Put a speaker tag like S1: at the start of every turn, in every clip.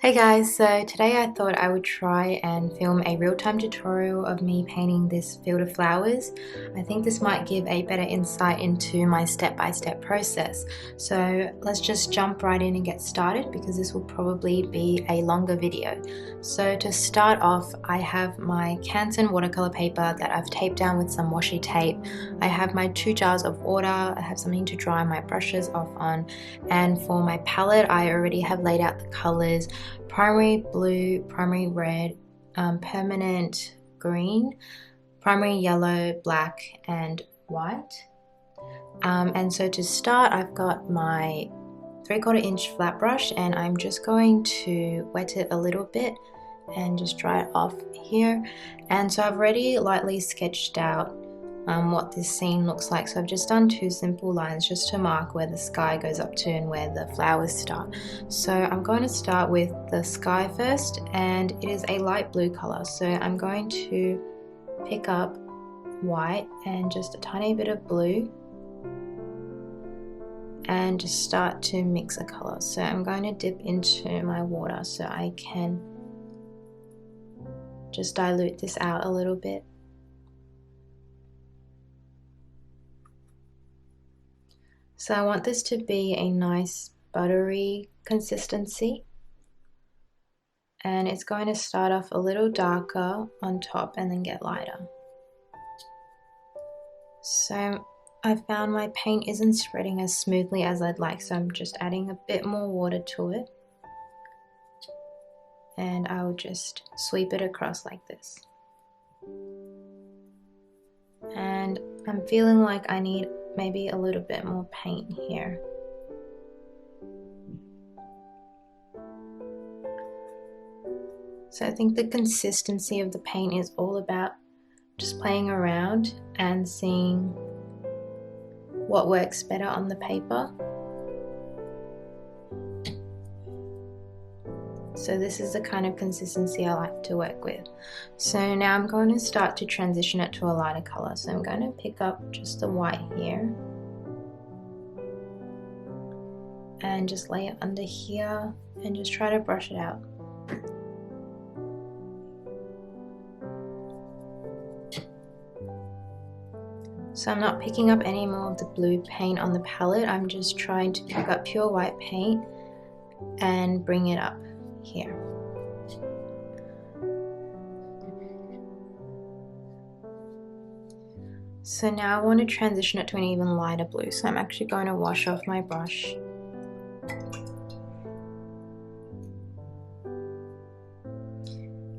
S1: Hey guys, so today I thought I would try and film a real-time tutorial of me painting this field of flowers. I think this might give a better insight into my step-by-step process. So let's just jump right in and get started because this will probably be a longer video. So to start off, I have my Canon watercolor paper that I've taped down with some washi tape. I have my 2 jars of water, I have something to dry my brushes off on, and for my palette I already have laid out the colors: primary blue, primary red, permanent green, primary yellow, black, and white. And so to start, I've got my 3/4 inch flat brush and I'm just going to wet it a little bit and just dry it off here. And so I've already lightly sketched out what this scene looks like. So I've just done 2 simple lines just to mark where the sky goes up to and where the flowers start. So I'm going to start with the sky first, and it is a light blue color. So I'm going to pick up white and just a tiny bit of blue and just start to mix a color. So I'm going to dip into my water so I can just dilute this out a little bit. So I want this to be a nice buttery consistency, and it's going to start off a little darker on top and then get lighter. So I found my paint isn't spreading as smoothly as I'd like, so I'm just adding a bit more water to it, and I'll just sweep it across like this. And I'm feeling like I need maybe a little bit more paint here. So I think the consistency of the paint is all about just playing around and seeing what works better on the paper. So this is the kind of consistency I like to work with. So now I'm going to start to transition it to a lighter color. So I'm going to pick up just the white here and just lay it under here and just try to brush it out. So I'm not picking up any more of the blue paint on the palette. I'm just trying to pick up pure white paint and bring it up here. So now I want to transition it to an even lighter blue. So I'm actually going to wash off my brush.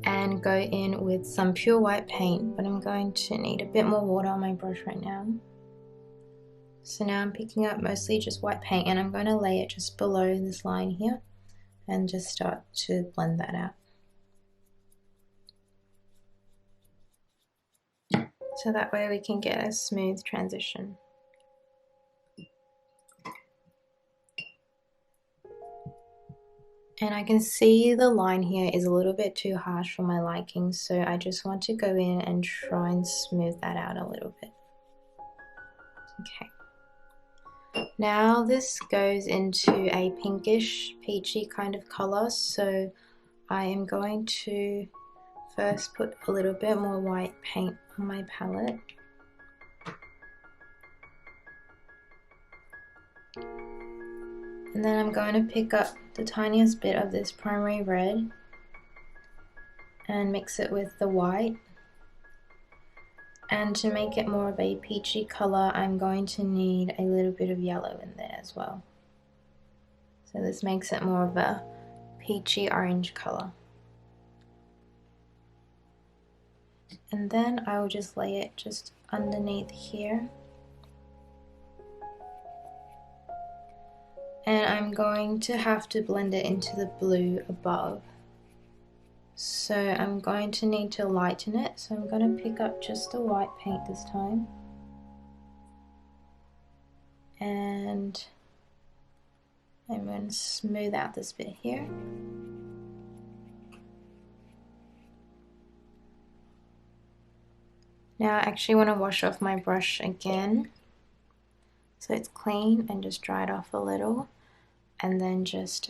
S1: And go in with some pure white paint, but I'm going to need a bit more water on my brush right now. So now I'm picking up mostly just white paint and I'm going to lay it just below this line here and just start to blend that out. So that way we can get a smooth transition. And I can see the line here is a little bit too harsh for my liking, so I just want to go in and try and smooth that out a little bit. Okay. Now this goes into a pinkish, peachy kind of color, so I am going to first put a little bit more white paint on my palette. And then I'm going to pick up the tiniest bit of this primary red and mix it with the white. And to make it more of a peachy color, I'm going to need a little bit of yellow in there as well. So this makes it more of a peachy orange color. And then I will just lay it just underneath here. And I'm going to have to blend it into the blue above. So I'm going to need to lighten it. So I'm going to pick up just the white paint this time. And I'm going to smooth out this bit here. Now I actually want to wash off my brush again, so it's clean, and just dry it off a little, and then just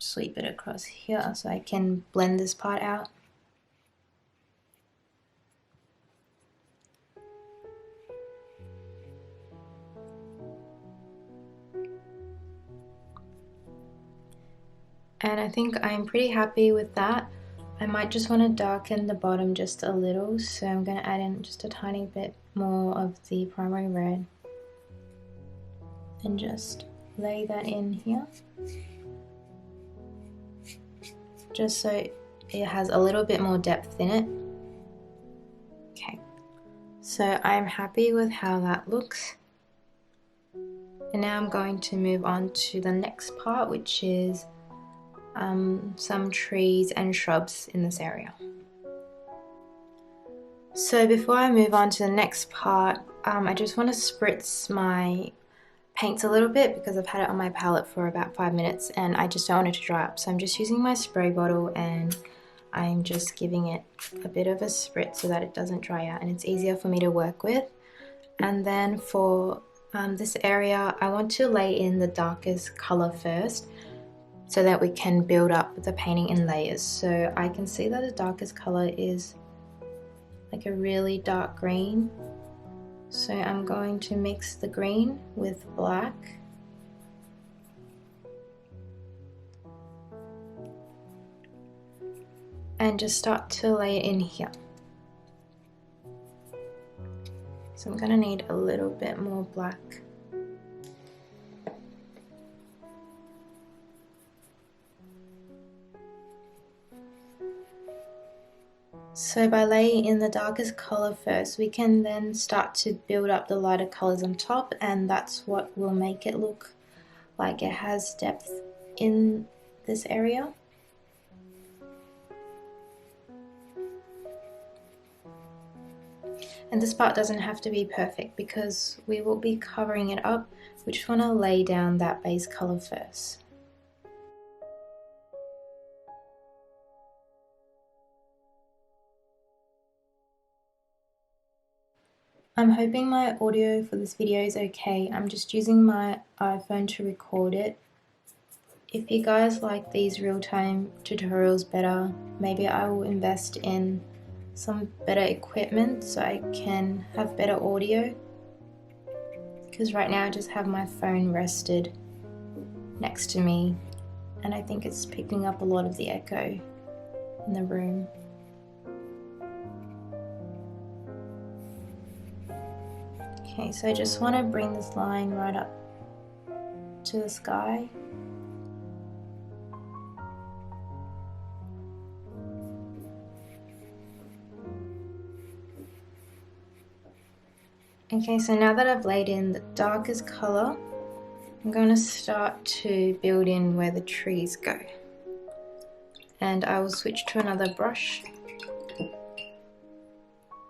S1: sweep it across here so I can blend this part out. And I think I'm pretty happy with that. I might just want to darken the bottom just a little, so I'm going to add in just a tiny bit more of the primary red and just lay that in here, just so it has a little bit more depth in it. Okay, so I'm happy with how that looks. And now I'm going to move on to the next part, which is some trees and shrubs in this area. So before I move on to the next part, I just want to spritz my paints a little bit because I've had it on my palette for about 5 minutes and I just don't want it to dry up. So I'm just using my spray bottle and I'm just giving it a bit of a spritz so that it doesn't dry out and it's easier for me to work with. And then for this area, I want to lay in the darkest color first, so that we can build up the painting in layers. So I can see that the darkest color is like a really dark green. So I'm going to mix the green with black. And just start to lay it in here. So I'm gonna need a little bit more black. So by laying in the darkest color first, we can then start to build up the lighter colors on top, and that's what will make it look like it has depth in this area. And this part doesn't have to be perfect because we will be covering it up. We just want to lay down that base color first. I'm hoping my audio for this video is okay. I'm just using my iPhone to record it. If you guys like these real-time tutorials better, maybe I will invest in some better equipment so I can have better audio. Because right now I just have my phone rested next to me and I think it's picking up a lot of the echo in the room. Okay, so I just want to bring this line right up to the sky. Okay, so now that I've laid in the darkest color, I'm going to start to build in where the trees go. And I will switch to another brush.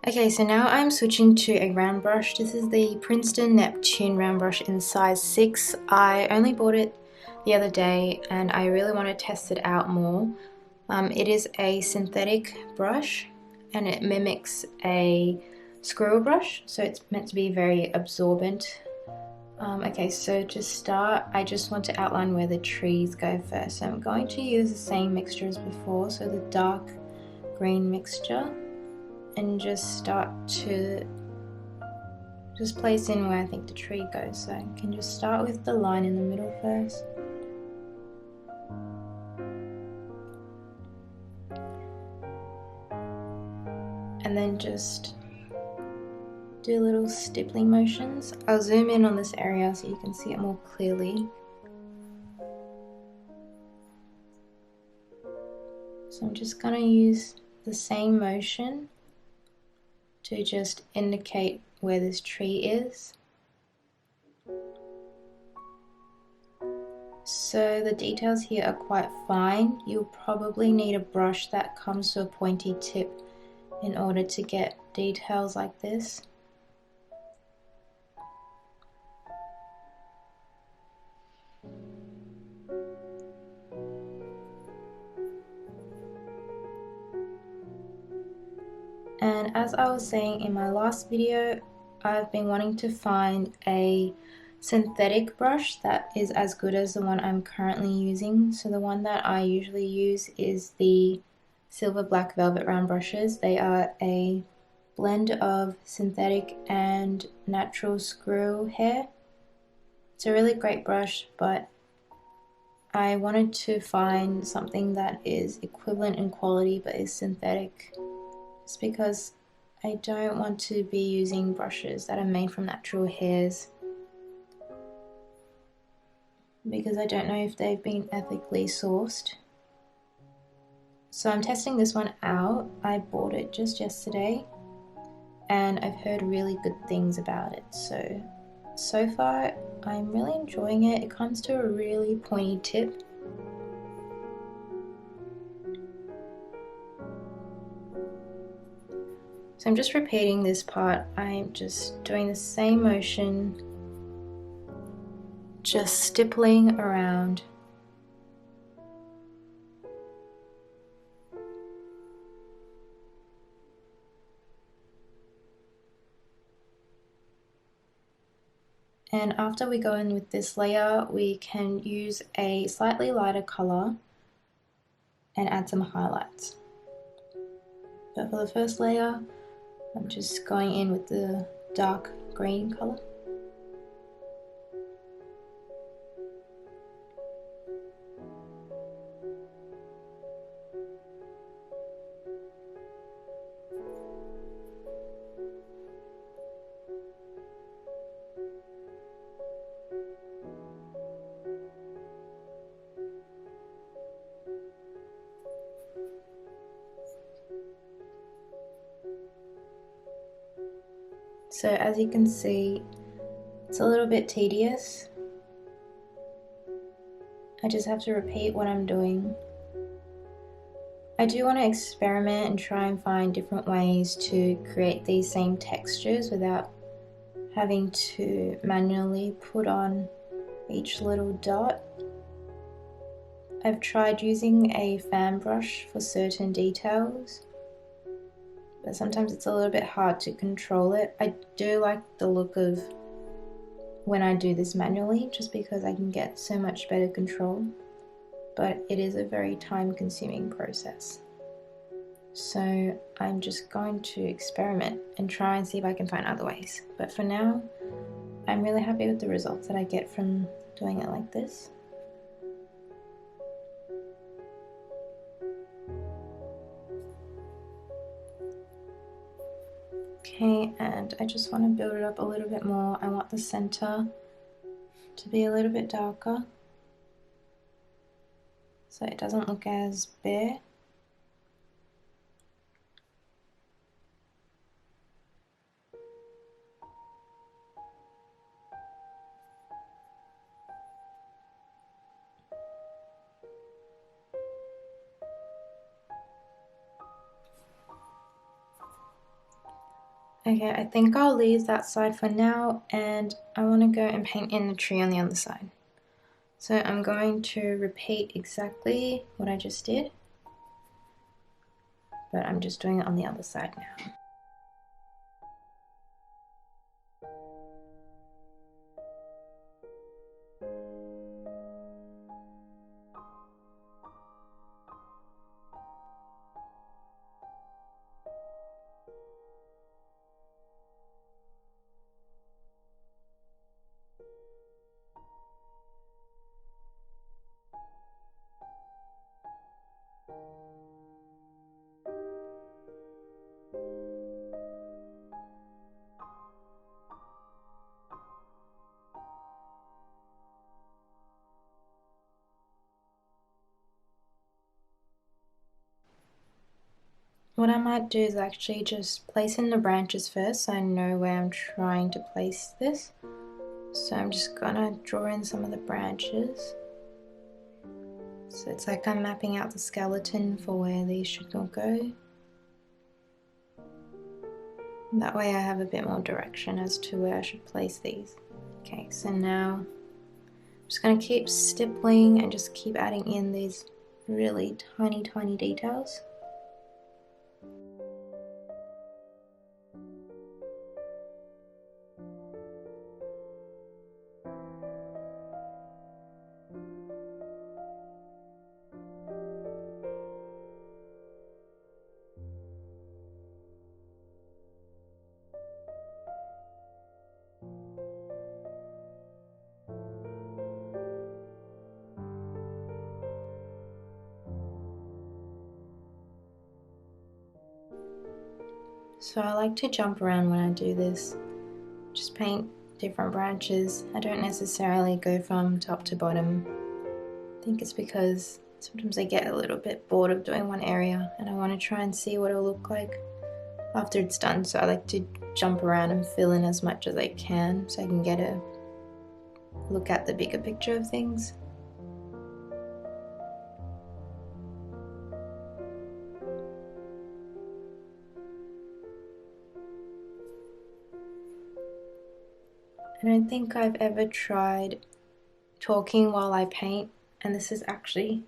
S1: Okay, so now I'm switching to a round brush. This is the Princeton Neptune round brush in size 6. I only bought it the other day and I really want to test it out more. It is a synthetic brush and it mimics a squirrel brush, so it's meant to be very absorbent. Okay, so to start, I just want to outline where the trees go first. So I'm going to use the same mixture as before, so the dark green mixture, and just start to just place in where I think the tree goes. So I can just start with the line in the middle first. And then just do little stippling motions. I'll zoom in on this area so you can see it more clearly. So I'm just going to use the same motion to just indicate where this tree is. So the details here are quite fine. You'll probably need a brush that comes to a pointy tip in order to get details like this. And as I was saying in my last video, I've been wanting to find a synthetic brush that is as good as the one I'm currently using. So the one that I usually use is the Silver Black Velvet round brushes. They are a blend of synthetic and natural squirrel hair. It's a really great brush, but I wanted to find something that is equivalent in quality but is synthetic, just because I don't want to be using brushes that are made from natural hairs, because I don't know if they've been ethically sourced. So I'm testing this one out. I bought it just yesterday and I've heard really good things about it. So far I'm really enjoying it. It comes to a really pointy tip. So I'm just repeating this part. I'm just doing the same motion, just stippling around. And after we go in with this layer, we can use a slightly lighter color and add some highlights. But for the first layer, I'm just going in with the dark green color. So as you can see, it's a little bit tedious. I just have to repeat what I'm doing. I do want to experiment and try and find different ways to create these same textures without having to manually put on each little dot. I've tried using a fan brush for certain details, but sometimes it's a little bit hard to control it. I do like the look of when I do this manually, just because I can get so much better control, but it is a very time-consuming process. So I'm just going to experiment and try and see if I can find other ways. But for now, I'm really happy with the results that I get from doing it like this. Okay, and I just want to build it up a little bit more. I want the center to be a little bit darker, so it doesn't look as bare. Okay, I think I'll leave that side for now, and I want to go and paint in the tree on the other side. So I'm going to repeat exactly what I just did, but I'm just doing it on the other side now. What I might do is actually just place in the branches first, so I know where I'm trying to place this. So I'm just gonna draw in some of the branches. So it's like I'm mapping out the skeleton for where these should all go. And that way I have a bit more direction as to where I should place these. Okay, so now I'm just gonna keep stippling and just keep adding in these really tiny details. So I like to jump around when I do this. Just paint different branches. I don't necessarily go from top to bottom. I think it's because sometimes I get a little bit bored of doing one area and I want to try and see what it'll look like after it's done. So I like to jump around and fill in as much as I can so I can get a look at the bigger picture of things. I don't think I've ever tried talking while I paint, and this is actually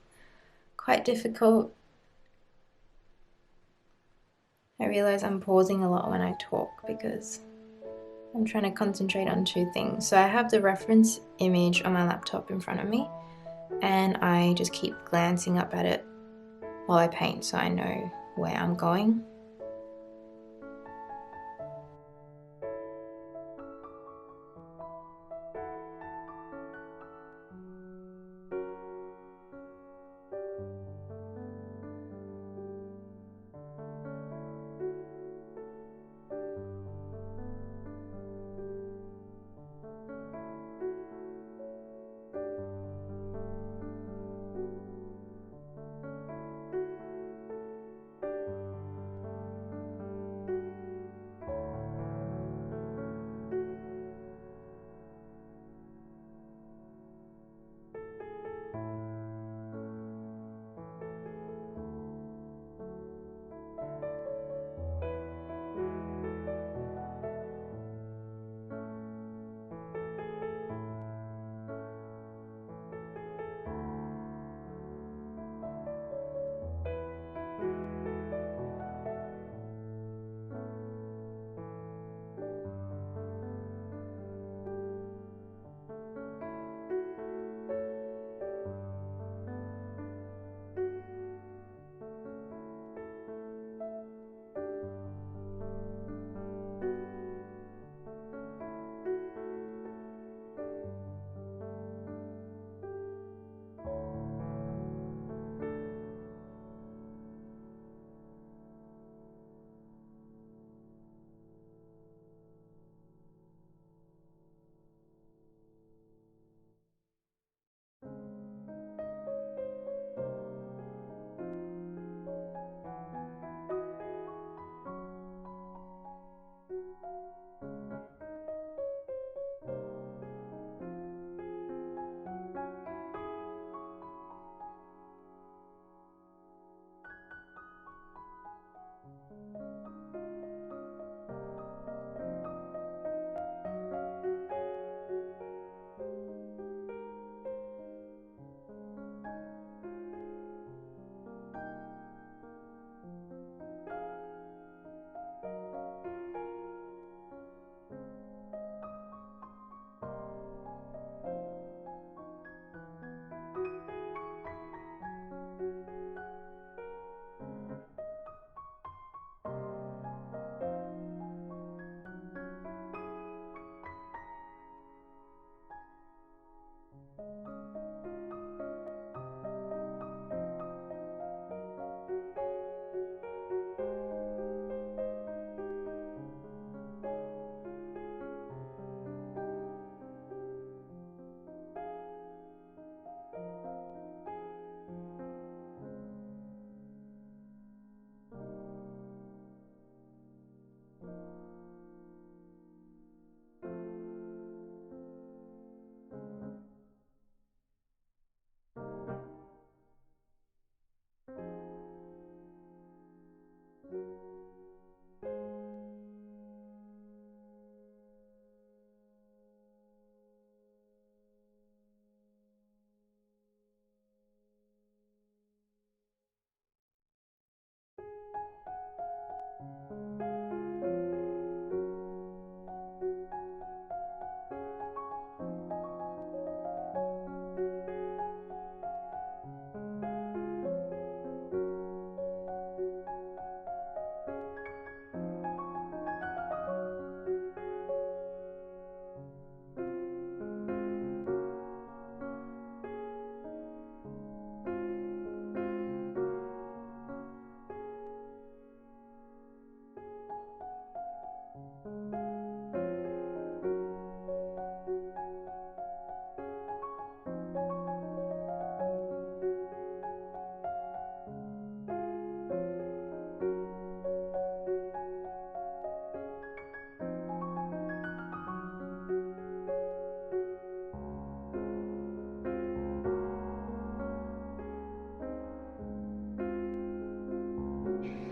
S1: quite difficult. I realize I'm pausing a lot when I talk because I'm trying to concentrate on two things. So I have the reference image on my laptop in front of me, and I just keep glancing up at it while I paint so I know where I'm going.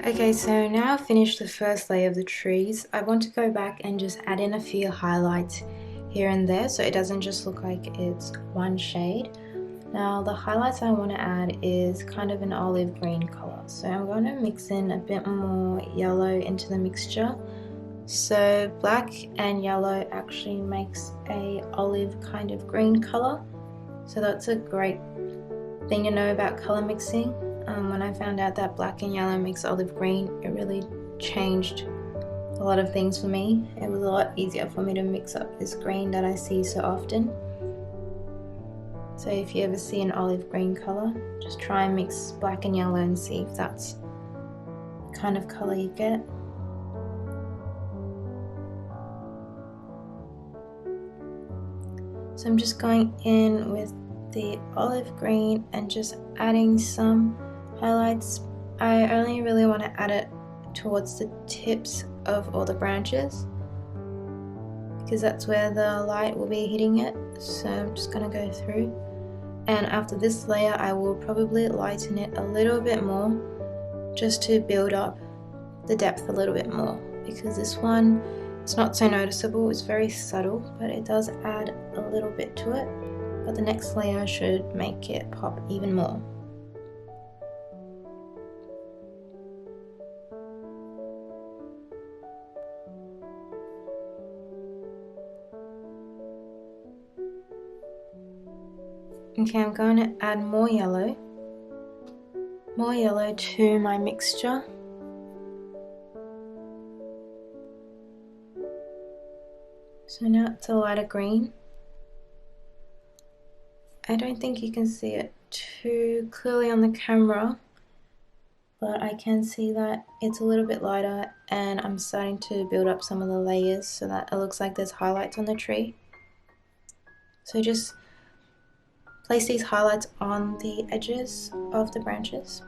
S1: Okay, so now I've finished the first layer of the trees. I want to go back and just add in a few highlights here and there so it doesn't just look like it's one shade. Now the highlights I want to add is kind of an olive green color. So I'm going to mix in a bit more yellow into the mixture. So black and yellow actually makes a olive kind of green color. So that's a great thing to know about color mixing. When I found out that black and yellow makes olive green, it really changed a lot of things for me. It was a lot easier for me to mix up this green that I see so often. So if you ever see an olive green color, just try and mix black and yellow and see if that's the kind of color you get. So I'm just going in with the olive green and just adding some highlights. I only really want to add it towards the tips of all the branches because that's where the light will be hitting it. So I'm just going to go through, and after this layer I will probably lighten it a little bit more just to build up the depth a little bit more, because this one, it's not so noticeable, it's very subtle, but it does add a little bit to it. But the next layer should make it pop even more. Okay, I'm going to add more yellow to my mixture. So now it's a lighter green. I don't think you can see it too clearly on the camera, but I can see that it's a little bit lighter, and I'm starting to build up some of the layers so that it looks like there's highlights on the tree. So just place these highlights on the edges of the branches.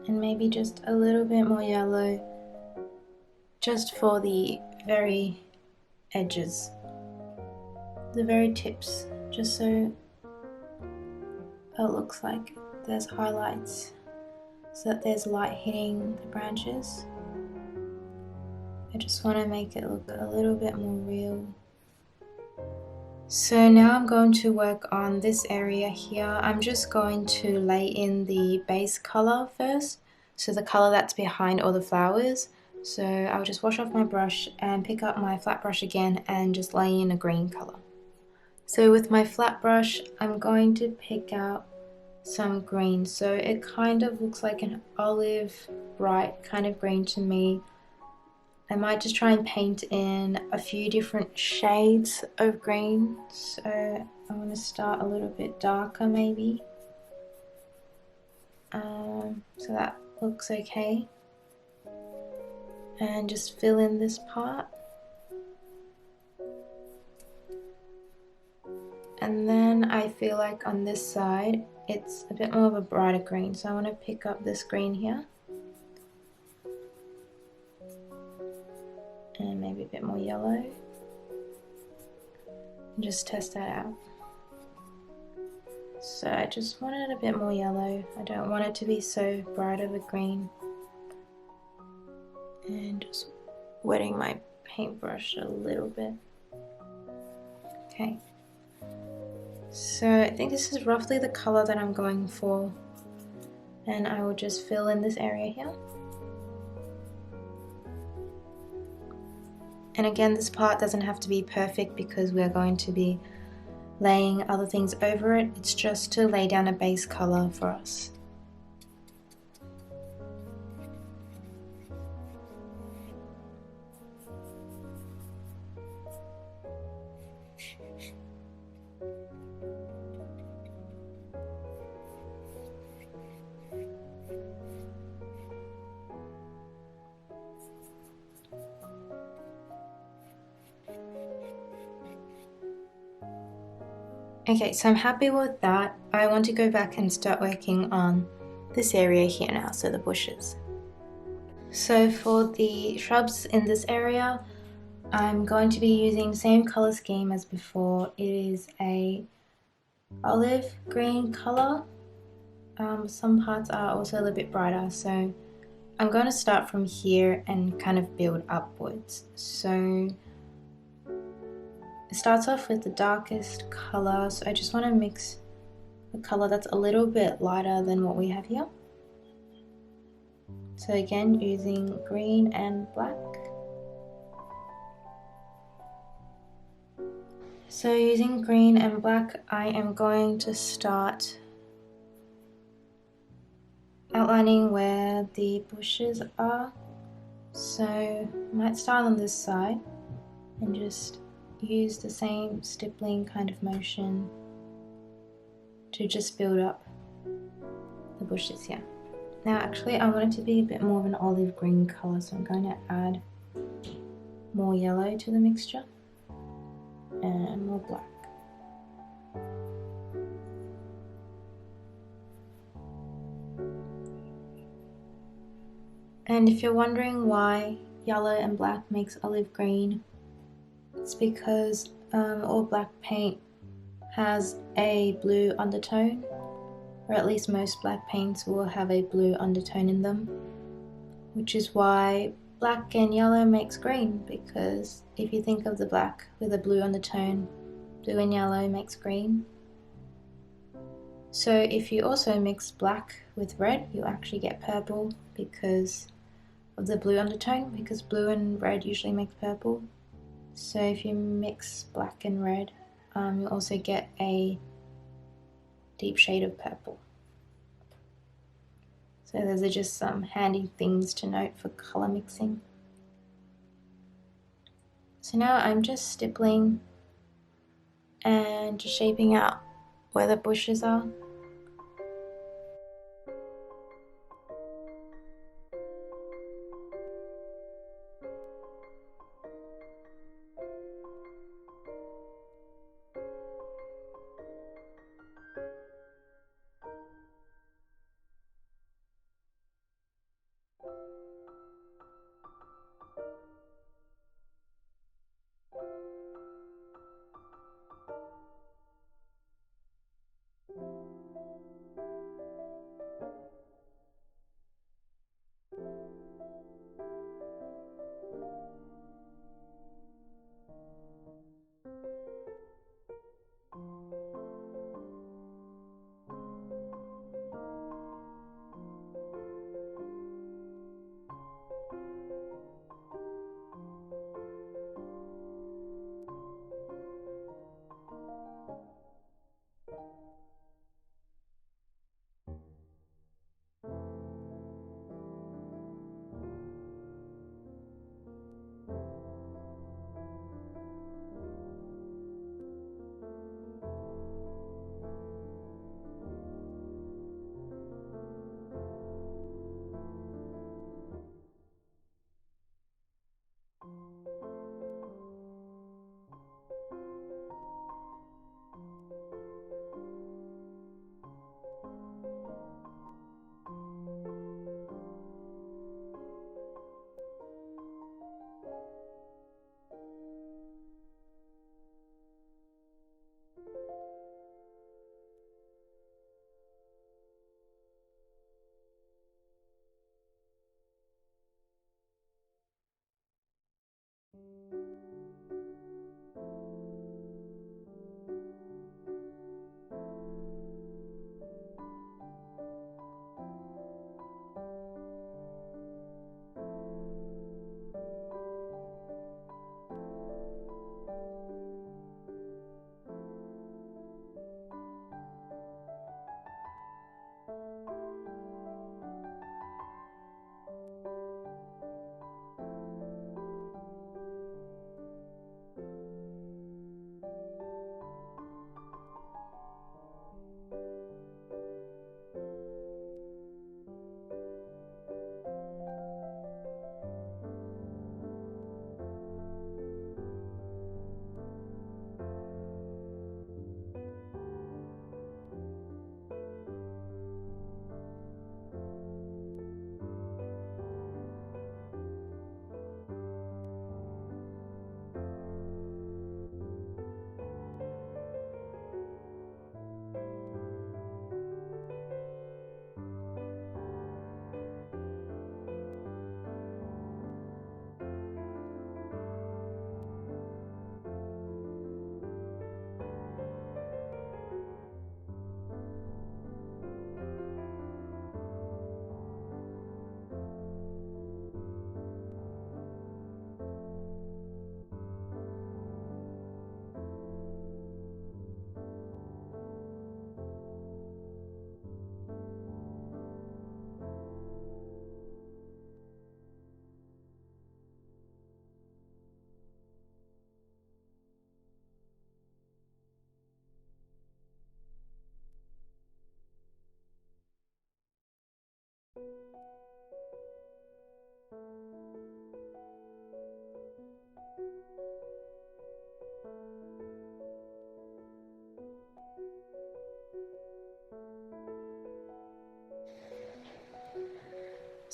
S1: And maybe just a little bit more yellow just for the very edges, the very tips, just so it looks like there's highlights, so that there's light hitting the branches. I just want to make it look a little bit more real. So now I'm going to work on this area here. I'm just going to lay in the base color first, so the color that's behind all the flowers. So I'll just wash off my brush and pick up my flat brush again and just lay in a green color. So with my flat brush, I'm going to pick out some green. So it kind of looks like an olive bright kind of green to me. I might just try and paint in a few different shades of green. So I'm going to start a little bit darker maybe. So that looks okay. And just fill in this part. And then I feel like on this side it's a bit more of a brighter green. So I want to pick up this green here. And maybe a bit more yellow, and just test that out. So I just wanted a bit more yellow. I don't want it to be so bright of a green. And just wetting my paintbrush a little bit. Okay. So I think this is roughly the color that I'm going for. And I will just fill in this area here. And again, this part doesn't have to be perfect because we're going to be laying other things over it. It's just to lay down a base color for us. Okay, so I'm happy with that. I want to go back and start working on this area here now, so the bushes. So for the shrubs in this area, I'm going to be using the same color scheme as before. It is a olive green color. Some parts are also a little bit brighter, so I'm going to start from here and kind of build upwards. So it starts off with the darkest color, so I just want to mix a color that's a little bit lighter than what we have here. So again, using green and black. So using green and black, I am going to start outlining where the bushes are. So I might start on this side and just use the same stippling kind of motion to just build up the bushes here. Now actually I want it to be a bit more of an olive green color, so I'm going to add more yellow to the mixture and more black. And if you're wondering why yellow and black makes olive green, it's because all black paint has a blue undertone, or at least most black paints will have a blue undertone in them, which is why black and yellow makes green, because if you think of the black with a blue undertone, blue and yellow makes green. So if you also mix black with red, you'll actually get purple because of the blue undertone, because blue and red usually makes purple. So if you mix black and red, you'll also get a deep shade of purple. So those are just some handy things to note for color mixing. So now I'm just stippling and just shaping out where the bushes are.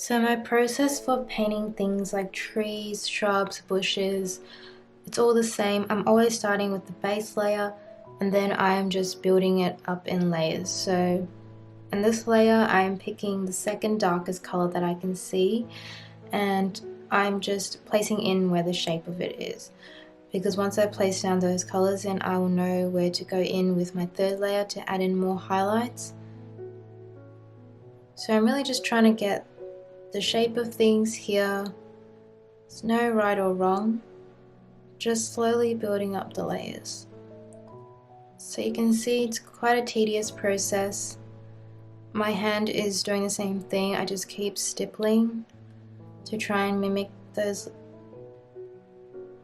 S1: So my process for painting things like trees, shrubs, bushes, it's all the same. I'm always starting with the base layer and then I am just building it up in layers. So in this layer I am picking the second darkest color that I can see and I'm just placing in where the shape of it is. Because once I place down those colors, then I will know where to go in with my third layer to add in more highlights. So I'm really just trying to get the shape of things here. There's no right or wrong, just slowly building up the layers. So you can see it's quite a tedious process. My hand is doing the same thing, I just keep stippling to try and mimic those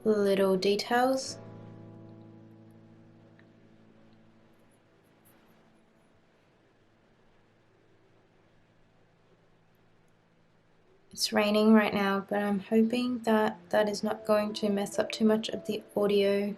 S1: little details. It's raining right now, but I'm hoping that that is not going to mess up too much of the audio.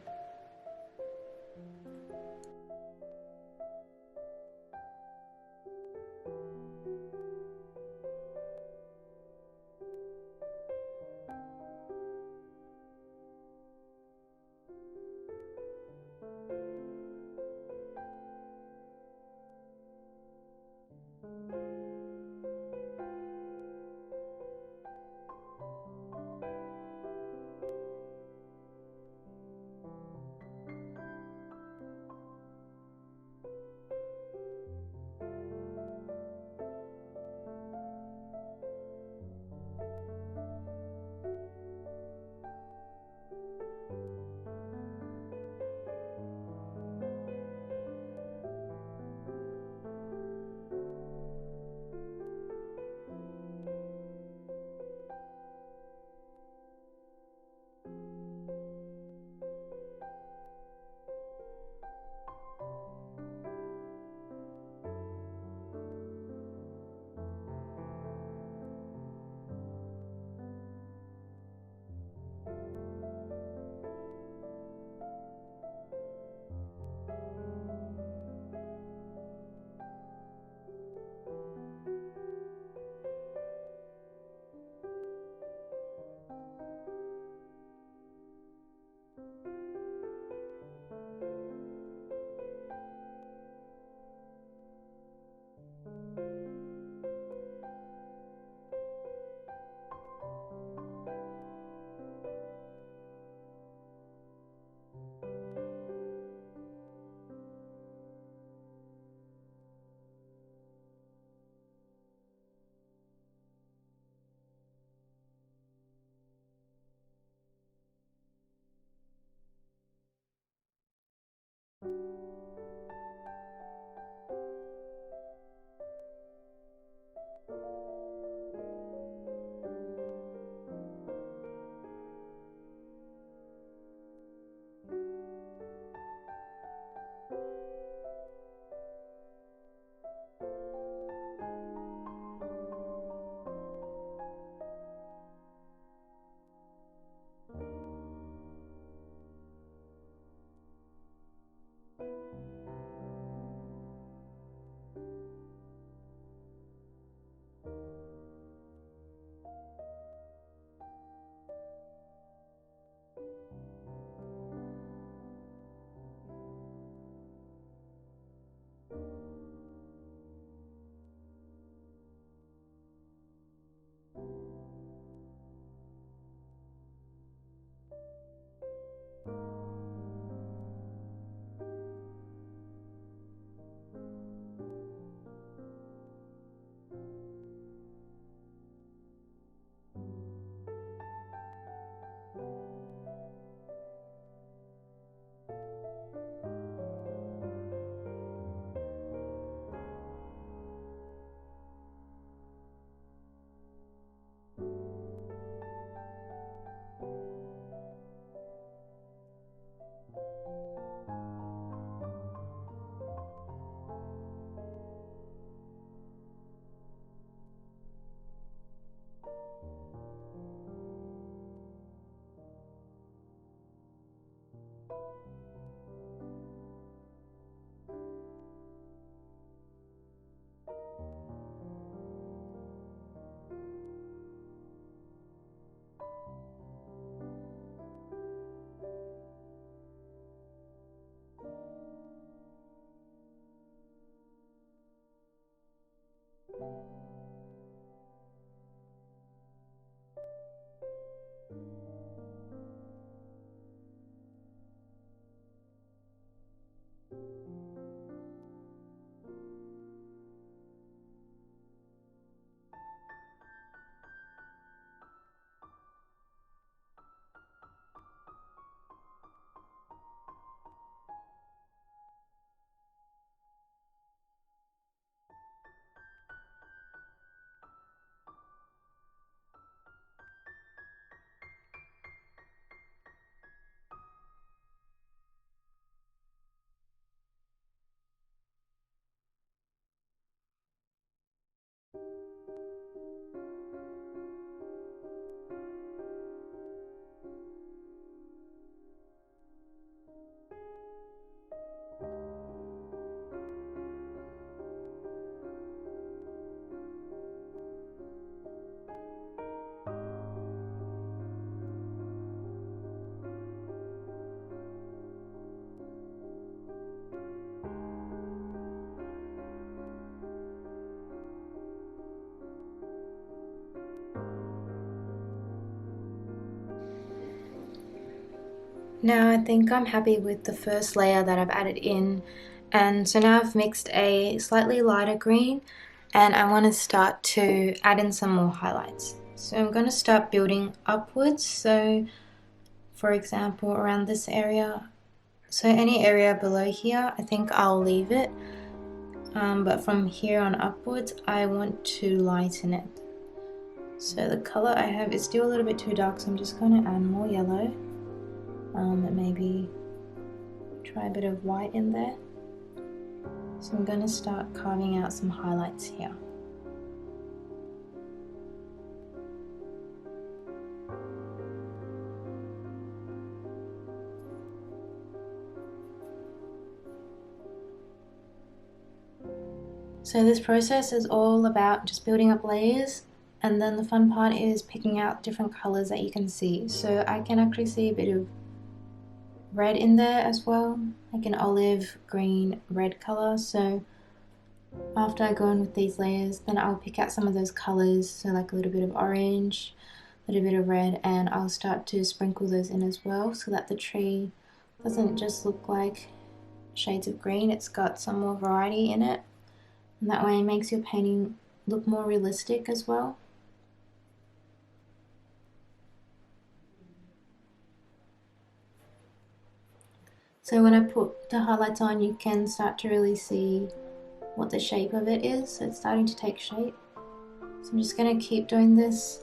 S1: Now I think I'm happy with the first layer that I've added in, and so now I've mixed a slightly lighter green and I want to start to add in some more highlights. So I'm going to start building upwards, so for example around this area, so any area below here I think I'll leave it, but from here on upwards I want to lighten it. So the color I have is still a little bit too dark, so I'm just going to add more yellow. And maybe try a bit of white in there. So I'm going to start carving out some highlights here. So this process is all about just building up layers, and then the fun part is picking out different colors that you can see. So I can actually see a bit of red in there as well, like an olive green red color. So after I go in with these layers, then I'll pick out some of those colors, so like a little bit of orange, a little bit of red, and I'll start to sprinkle those in as well, so that the tree doesn't just look like shades of green, it's got some more variety in it, and that way it makes your painting look more realistic as well. So when I put the highlights on, you can start to really see what the shape of it is. So it's starting to take shape. So I'm just going to keep doing this,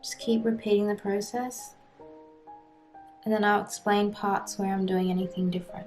S1: just keep repeating the process, and then I'll explain parts where I'm doing anything different.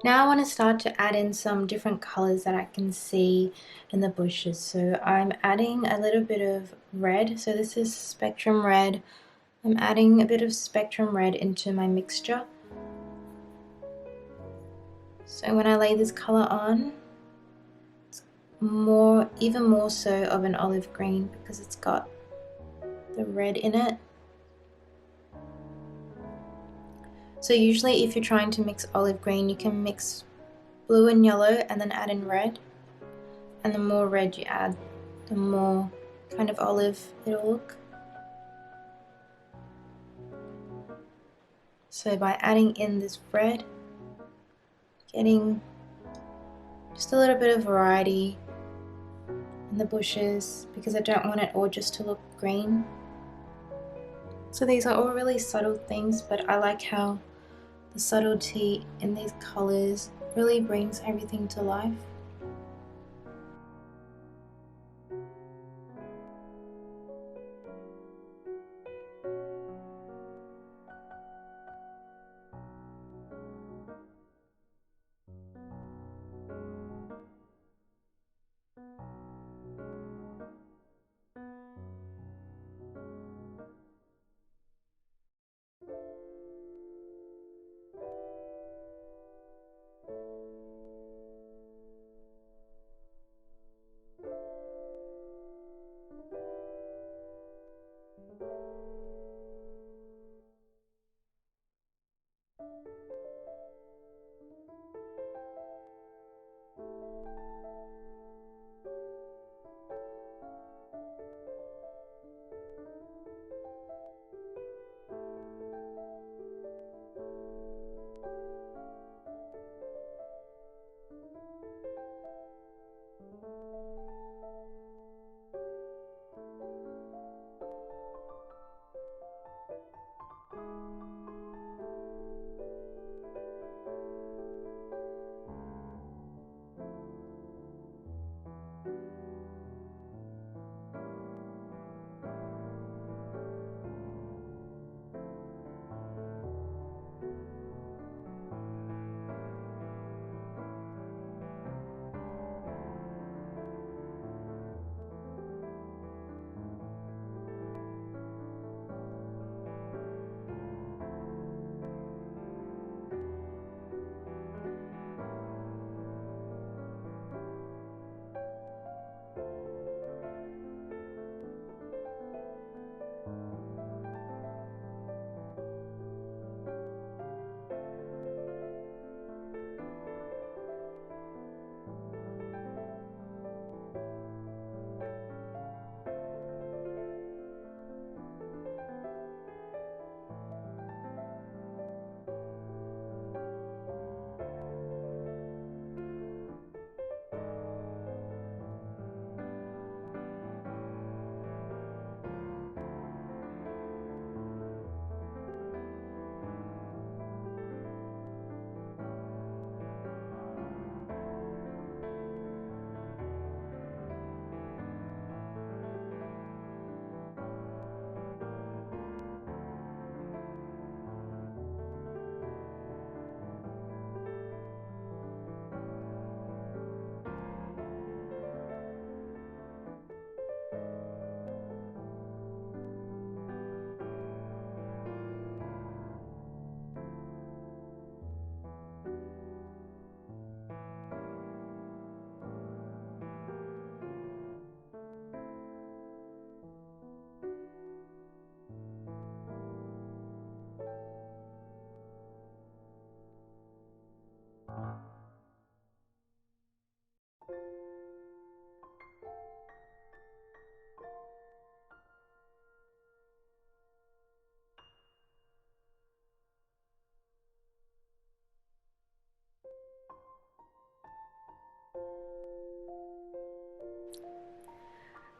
S1: Now I want to start to add in some different colors that I can see in the bushes. So I'm adding a little bit of red. So this is spectrum red. I'm adding a bit of spectrum red into my mixture. So when I lay this color on, it's even more so of an olive green because it's got the red in it. So usually if you're trying to mix olive green, you can mix blue and yellow and then add in red. And the more red you add, the more kind of olive it'll look. So by adding in this red, getting just a little bit of variety in the bushes because I don't want it all just to look green. So these are all really subtle things, but I like how the subtlety in these colors really brings everything to life.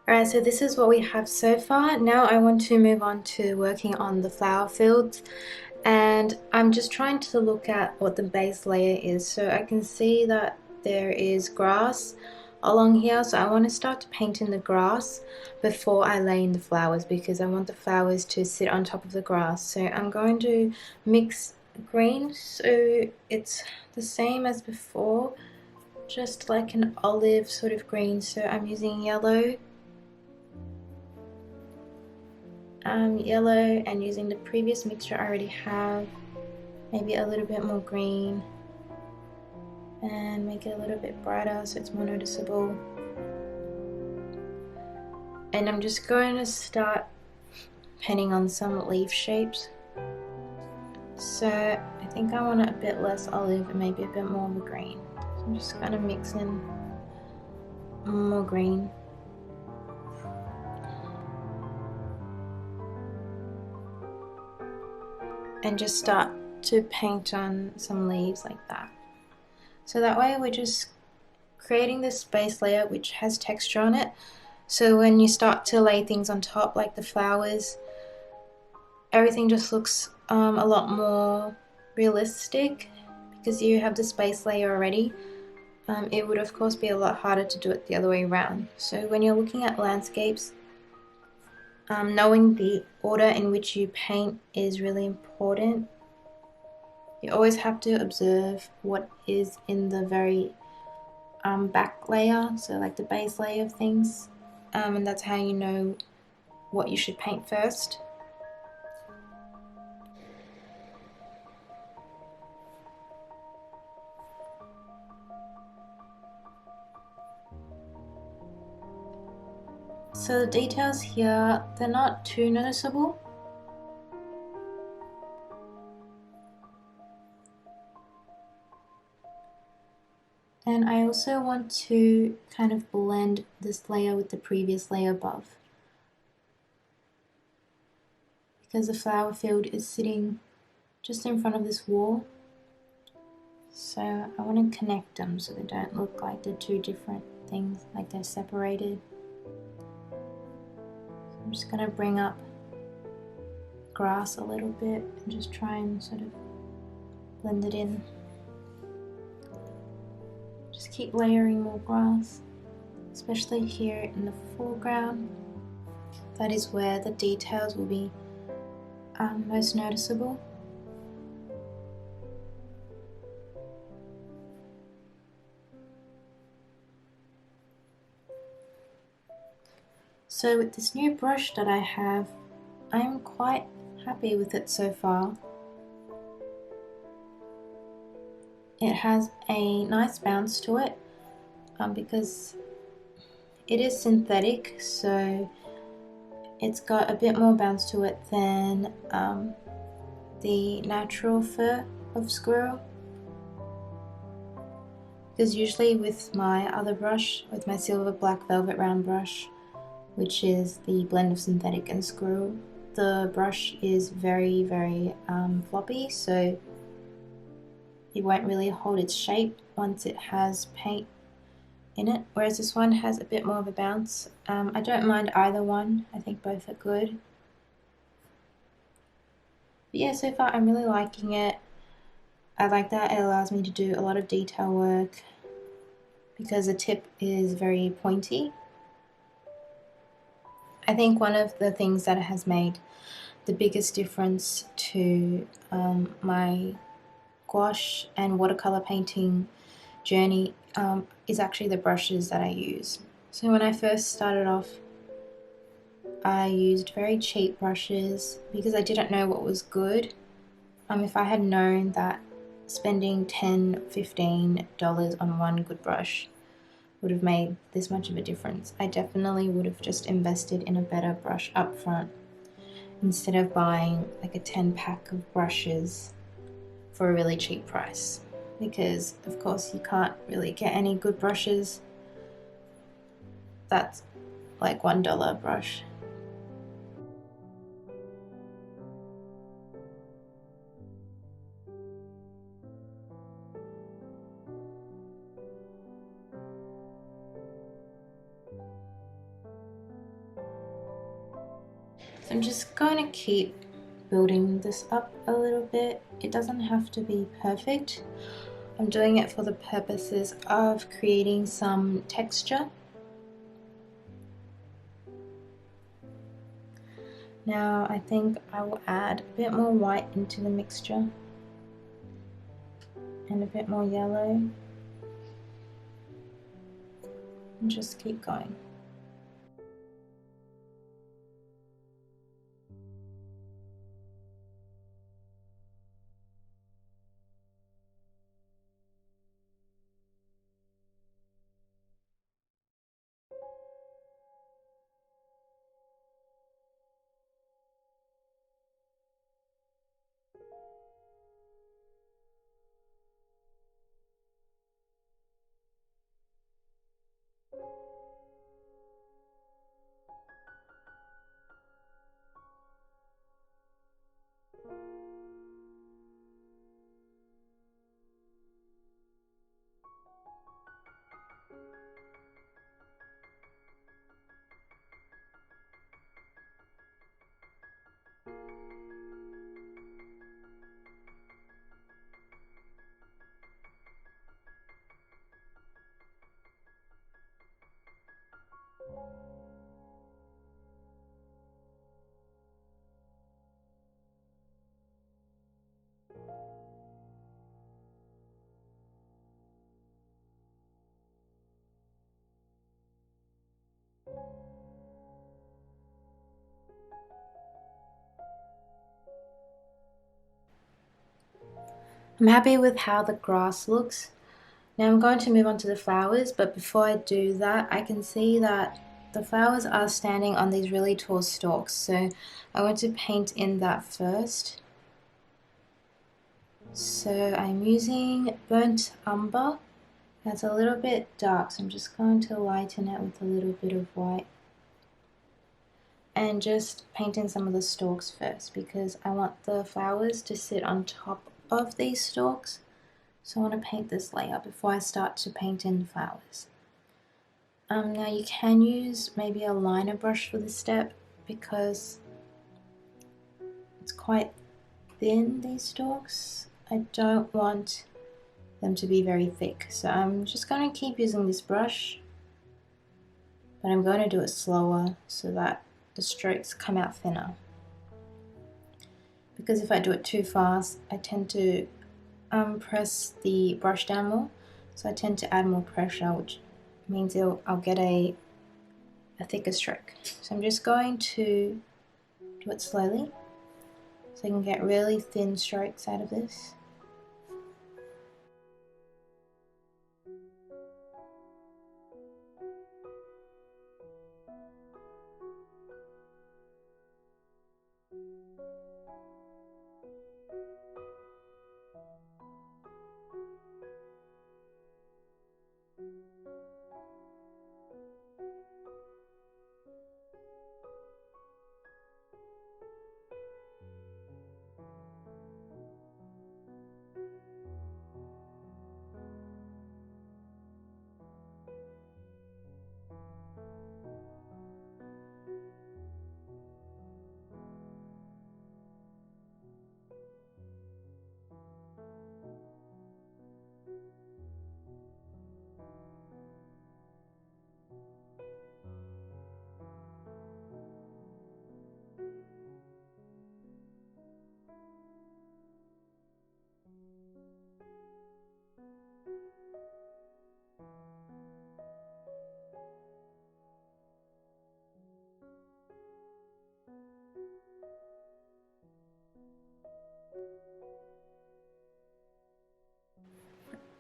S1: Alright, so this is what we have so far. Now I want to move on to working on the flower fields, and I'm just trying to look at what the base layer is. So I can see that there is grass along here, so I want to start to paint in the grass before I lay in the flowers, because I want the flowers to sit on top of the grass. So I'm going to mix green so it's the same as before, just like an olive sort of green. So I'm using yellow and using the previous mixture I already have, maybe a little bit more green, and make it a little bit brighter so it's more noticeable. And I'm just going to start painting on some leaf shapes. So I think I want it a bit less olive and maybe a bit more of a green. So I'm just going to mix in more green. And just start to paint on some leaves like that. So that way we're just creating this base layer which has texture on it. So when you start to lay things on top, like the flowers, everything just looks a lot more realistic because you have this base layer already. It would of course be a lot harder to do it the other way around. So when you're looking at landscapes, knowing the order in which you paint is really important. You always have to observe what is in the very back layer, so like the base layer of things, and that's how you know what you should paint first. So the details here, they're not too noticeable. And I also want to kind of blend this layer with the previous layer above, because the flower field is sitting just in front of this wall. So I want to connect them so they don't look like they're two different things, like they're separated. So I'm just going to bring up grass a little bit and just try and sort of blend it in. Just keep layering more grass, especially here in the foreground. That is where the details will be most noticeable. So with this new brush that I have, I'm quite happy with it so far. It has a nice bounce to it because it is synthetic, so it's got a bit more bounce to it than the natural fur of squirrel. Because usually with my other brush, with my silver black velvet round brush, which is the blend of synthetic and squirrel, the brush is very floppy, so it won't really hold its shape once it has paint in it, whereas this one has a bit more of a bounce. I don't mind either one, I think both are good. But yeah, so far I'm really liking it. I like that it allows me to do a lot of detail work because the tip is very pointy. I think one of the things that has made the biggest difference to my gouache and watercolor painting journey is actually the brushes that I use. So when I first started off, I used very cheap brushes because I didn't know what was good. If I had known that spending $10–15 on one good brush would have made this much of a difference, I definitely would have just invested in a better brush up front instead of buying like a 10-pack of brushes for a really cheap price, because of course you can't really get any good brushes that's like $1 brush. I'm just going to keep building this up a little bit. It doesn't have to be perfect. I'm doing it for the purposes of creating some texture. Now I think I will add a bit more white into the mixture and a bit more yellow, and just keep going. I'm happy with how the grass looks. Now I'm going to move on to the flowers, but before I do that, I can see that the flowers are standing on these really tall stalks, so I want to paint in that first. So I'm using burnt umber. That's a little bit dark, so I'm just going to lighten it with a little bit of white. And just paint in some of the stalks first, because I want the flowers to sit on top of these stalks. So I want to paint this layer before I start to paint in the flowers. Now you can use maybe a liner brush for this step, because it's quite thin, these stalks. I don't want them to be very thick, so I'm just going to keep using this brush, but I'm going to do it slower so that the strokes come out thinner, because if I do it too fast I tend to press the brush down more, so I tend to add more pressure, which means I'll get a thicker stroke. So I'm just going to do it slowly so I can get really thin strokes out of this.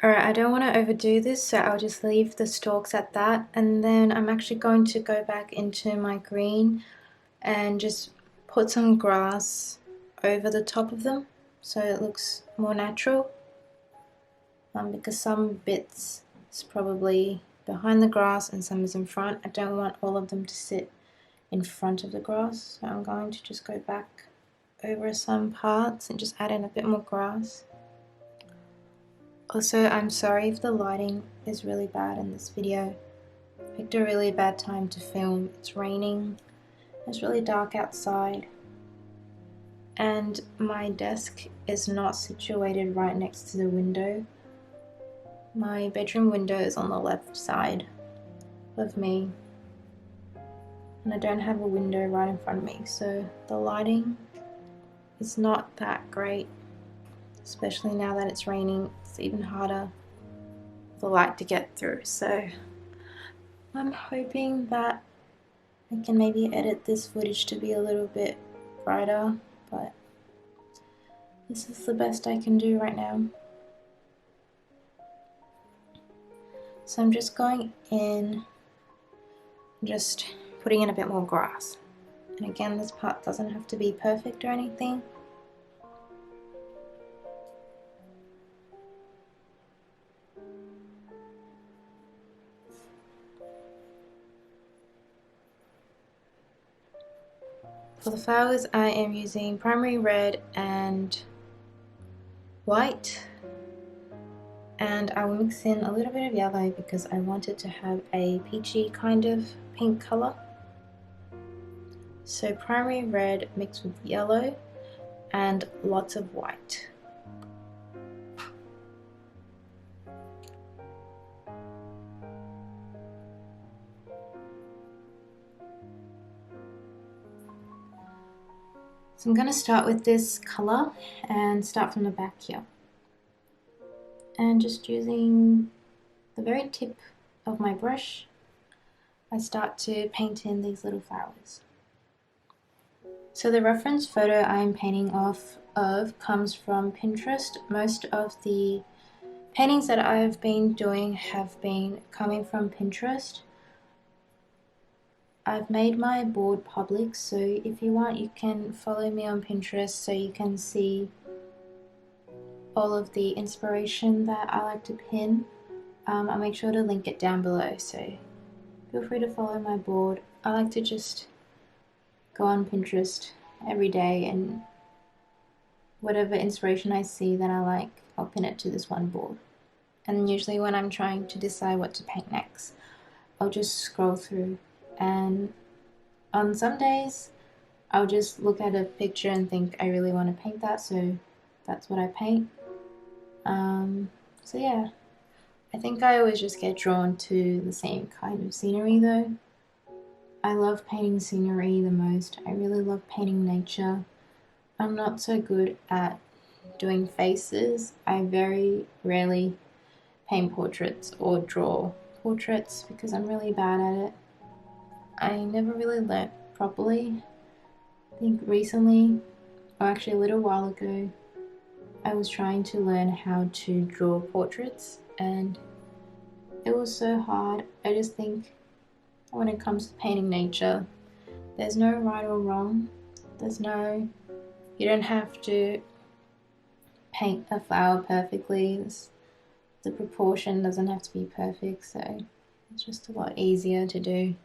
S1: Alright, I don't want to overdo this, so I'll just leave the stalks at that, and then I'm actually going to go back into my green and just put some grass over the top of them so it looks more natural, because some bits is probably behind the grass and some is in front. I don't want all of them to sit in front of the grass, so I'm going to just go back over some parts and just add in a bit more grass. Also, I'm sorry if the lighting is really bad in this video. I picked a really bad time to film. It's raining It's really dark outside, and my desk is not situated right next to the window. My bedroom window is on the left side of me, and I don't have a window right in front of me, so the lighting is not that great, especially now that it's raining. It's even harder for the light to get through, so I'm hoping that I can maybe edit this footage to be a little bit brighter, but this is the best I can do right now. So I'm just going in, just putting in a bit more grass. And again, this part doesn't have to be perfect or anything. For the flowers, I am using primary red and white, and I will mix in a little bit of yellow because I want it to have a peachy kind of pink color. So primary red mixed with yellow and lots of white. So I'm going to start with this color and start from the back here. And just using the very tip of my brush, I start to paint in these little flowers. So the reference photo I'm painting off of comes from Pinterest. Most of the paintings that I've been doing have been coming from Pinterest. I've made my board public, so if you want you can follow me on Pinterest so you can see all of the inspiration that I like to pin. I'll make sure to link it down below, so feel free to follow my board. I like to just go on Pinterest every day, and whatever inspiration I see that I like, I'll pin it to this one board. And usually when I'm trying to decide what to paint next, I'll just scroll through, and on some days I'll just look at a picture and think I really want to paint that, so that's what I paint. So yeah, I think I always just get drawn to the same kind of scenery though. I love painting scenery the most. I really love painting nature. I'm not so good at doing faces. I very rarely paint portraits or draw portraits because I'm really bad at it. I never really learnt properly. I think recently, or actually a little while ago, I was trying to learn how to draw portraits, and it was so hard. I just think when it comes to painting nature, there's no right or wrong. You don't have to paint a flower perfectly. The proportion doesn't have to be perfect, so it's just a lot easier to do.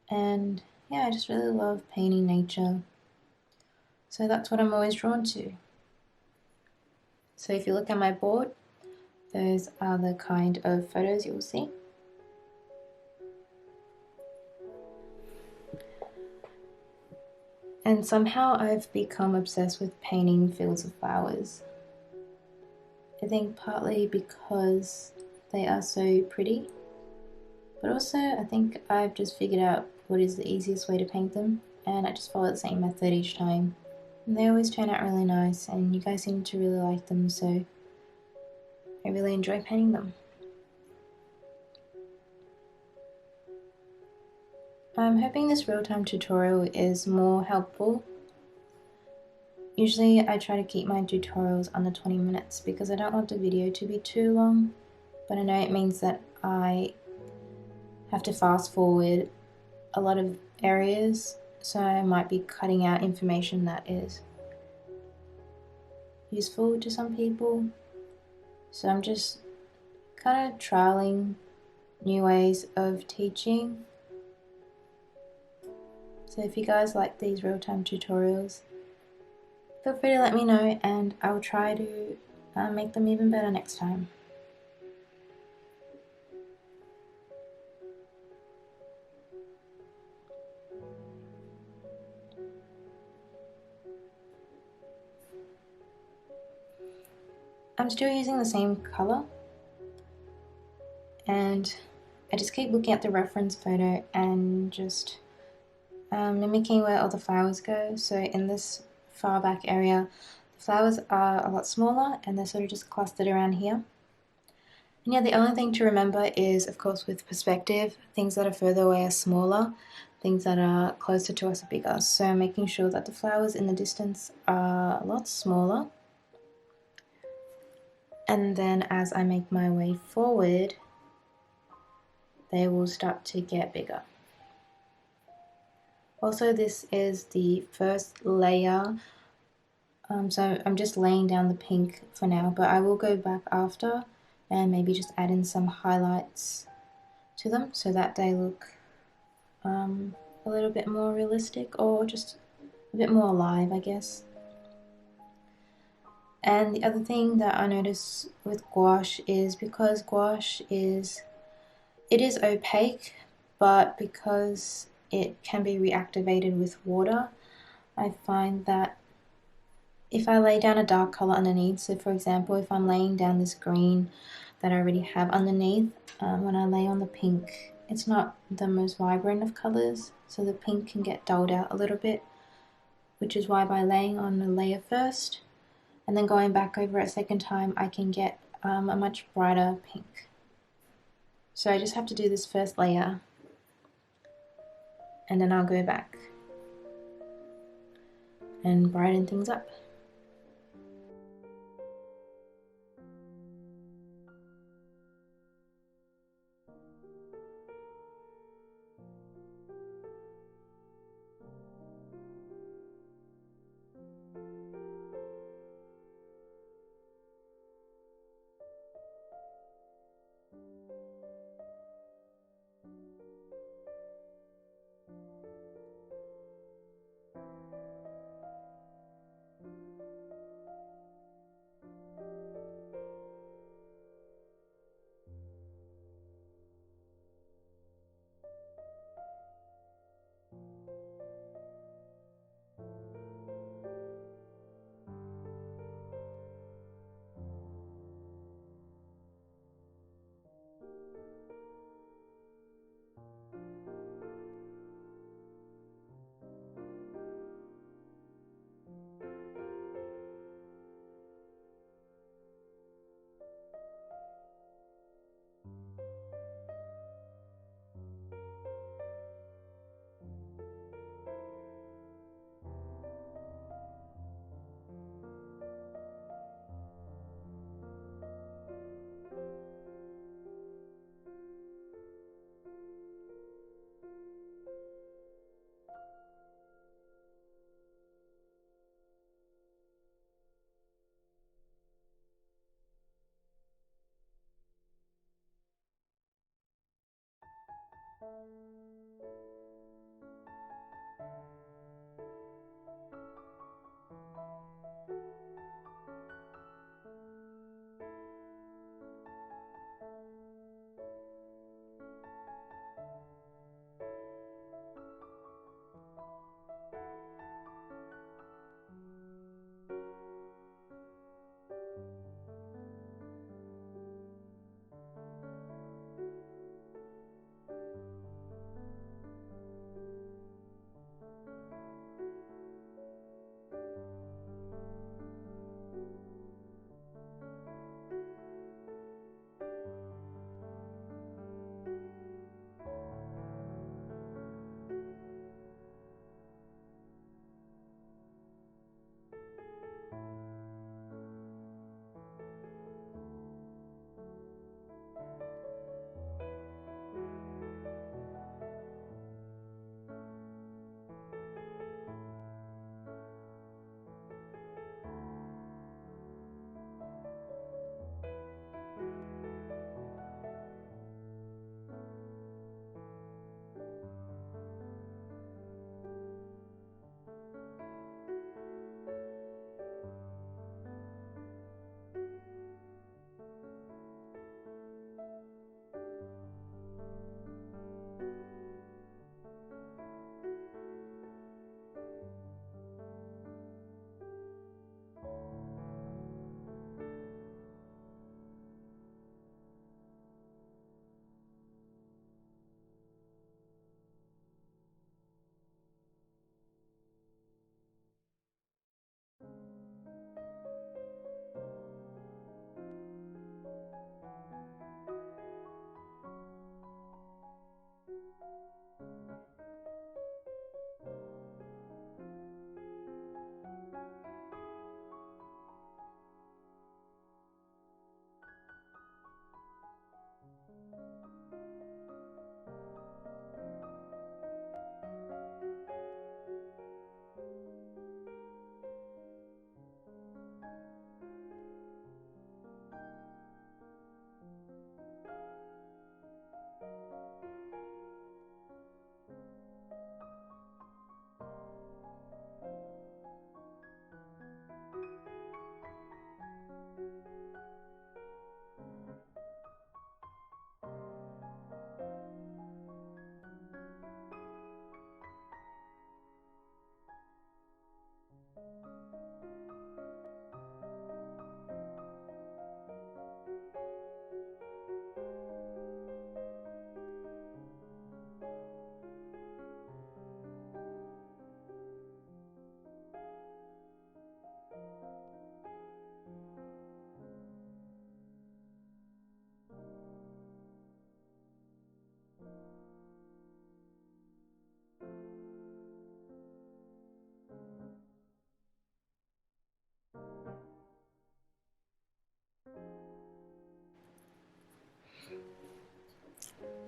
S1: And yeah, I just really love painting nature. So that's what I'm always drawn to. So if you look at my board, those are the kind of photos you will see. And somehow I've become obsessed with painting fields of flowers. I think partly because they are so pretty, but also I think I've just figured out what is the easiest way to paint them, and I just follow the same method each time. And they always turn out really nice, and you guys seem to really like them, so I really enjoy painting them. I'm hoping this real-time tutorial is more helpful. Usually I try to keep my tutorials under 20 minutes because I don't want the video to be too long, but I know it means that I have to fast forward a lot of areas, so I might be cutting out information that is useful to some people. So I'm just kind of trialing new ways of teaching. So if you guys like these real-time tutorials, feel free to let me know and I'll try to make them even better next time. I'm still using the same color, and I just keep looking at the reference photo and just mimicking where all the flowers go. So in this far back area, the flowers are a lot smaller and they're sort of just clustered around here. And yeah, the only thing to remember is, of course, with perspective, things that are further away are smaller, things that are closer to us are bigger. So making sure that the flowers in the distance are a lot smaller. And then as I make my way forward, they will start to get bigger. Also, this is the first layer, so I'm just laying down the pink for now, but I will go back after and maybe just add in some highlights to them so that they look a little bit more realistic, or just a bit more alive, I guess. And the other thing that I notice with gouache is, because gouache is opaque, but because it can be reactivated with water, I find that if I lay down a dark color underneath, so for example, if I'm laying down this green that I already have underneath, when I lay on the pink, it's not the most vibrant of colors, so the pink can get dulled out a little bit, which is why by laying on a layer first and then going back over a second time, I can get a much brighter pink. So I just have to do this first layer and then I'll go back and brighten things up.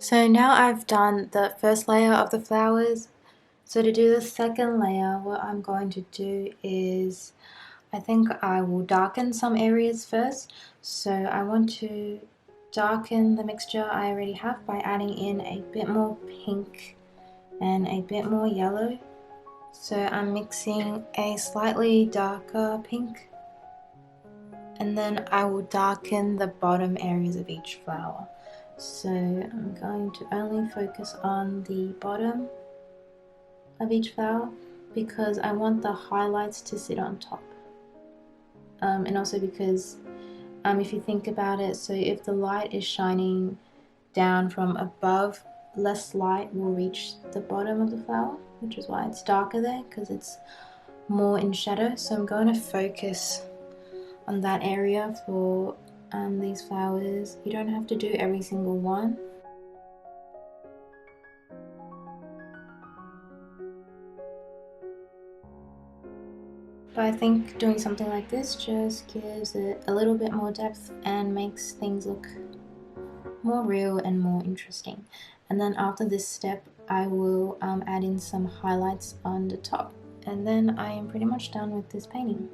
S1: So now I've done the first layer of the flowers. So to do the second layer, what I'm going to do is, I think I will darken some areas first. So I want to darken the mixture I already have by adding in a bit more pink and a bit more yellow. So I'm mixing a slightly darker pink, and then I will darken the bottom areas of each flower. So I'm going to only focus on the bottom of each flower because I want the highlights to sit on top. And also because if you think about it, so if the light is shining down from above, less light will reach the bottom of the flower, which is why it's darker there, because it's more in shadow. So I'm going to focus on that area for these flowers. You don't have to do every single one. But I think doing something like this just gives it a little bit more depth and makes things look more real and more interesting. And then after this step, I will add in some highlights on the top. And then I am pretty much done with this painting.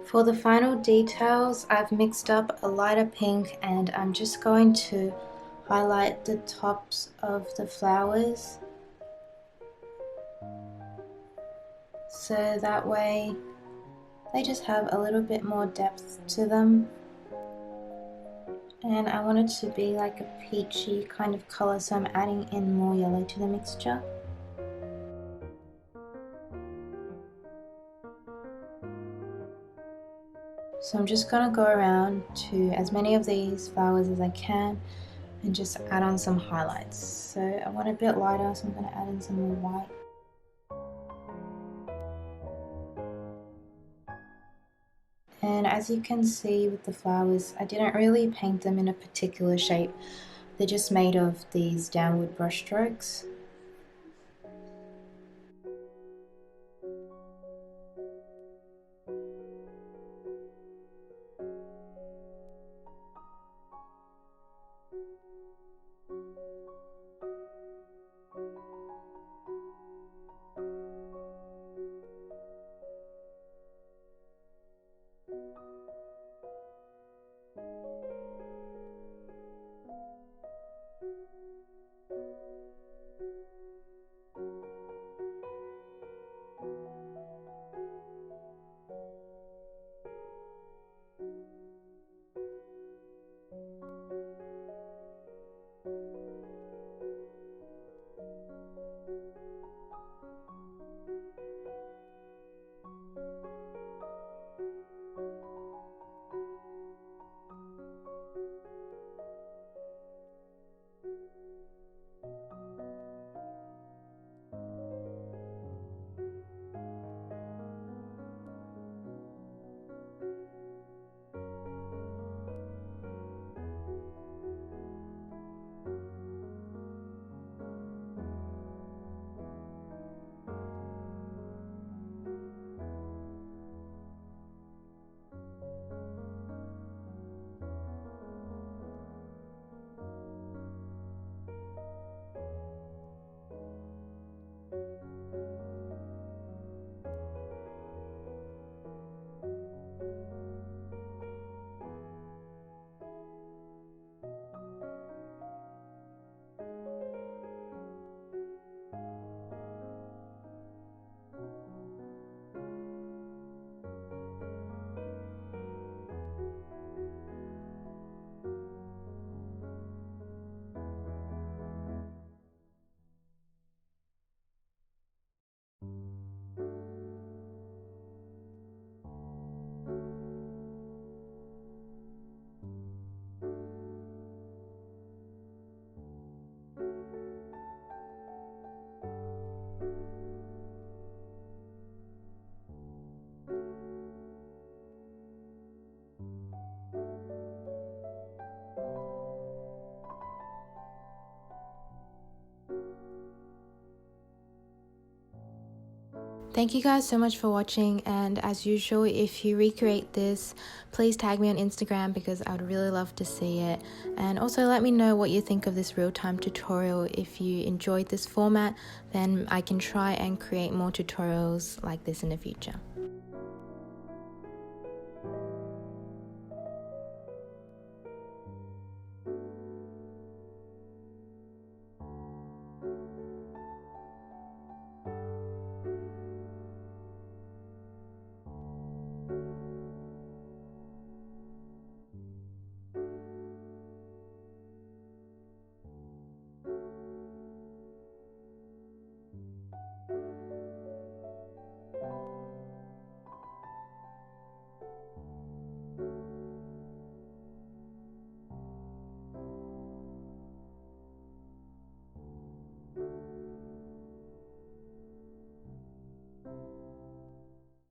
S1: For the final details, I've mixed up a lighter pink and I'm just going to highlight the tops of the flowers. So that way they just have a little bit more depth to them. And I want it to be like a peachy kind of color, so I'm adding in more yellow to the mixture. So I'm just going to go around to as many of these flowers as I can and just add on some highlights. So I want a bit lighter, so I'm going to add in some more white. And as you can see with the flowers, I didn't really paint them in a particular shape. They're just made of these downward brush strokes. Thank you guys so much for watching, and as usual, if you recreate this, please tag me on Instagram because I would really love to see it. And also let me know what you think of this real-time tutorial. If you enjoyed this format, then I can try and create more tutorials like this in the future.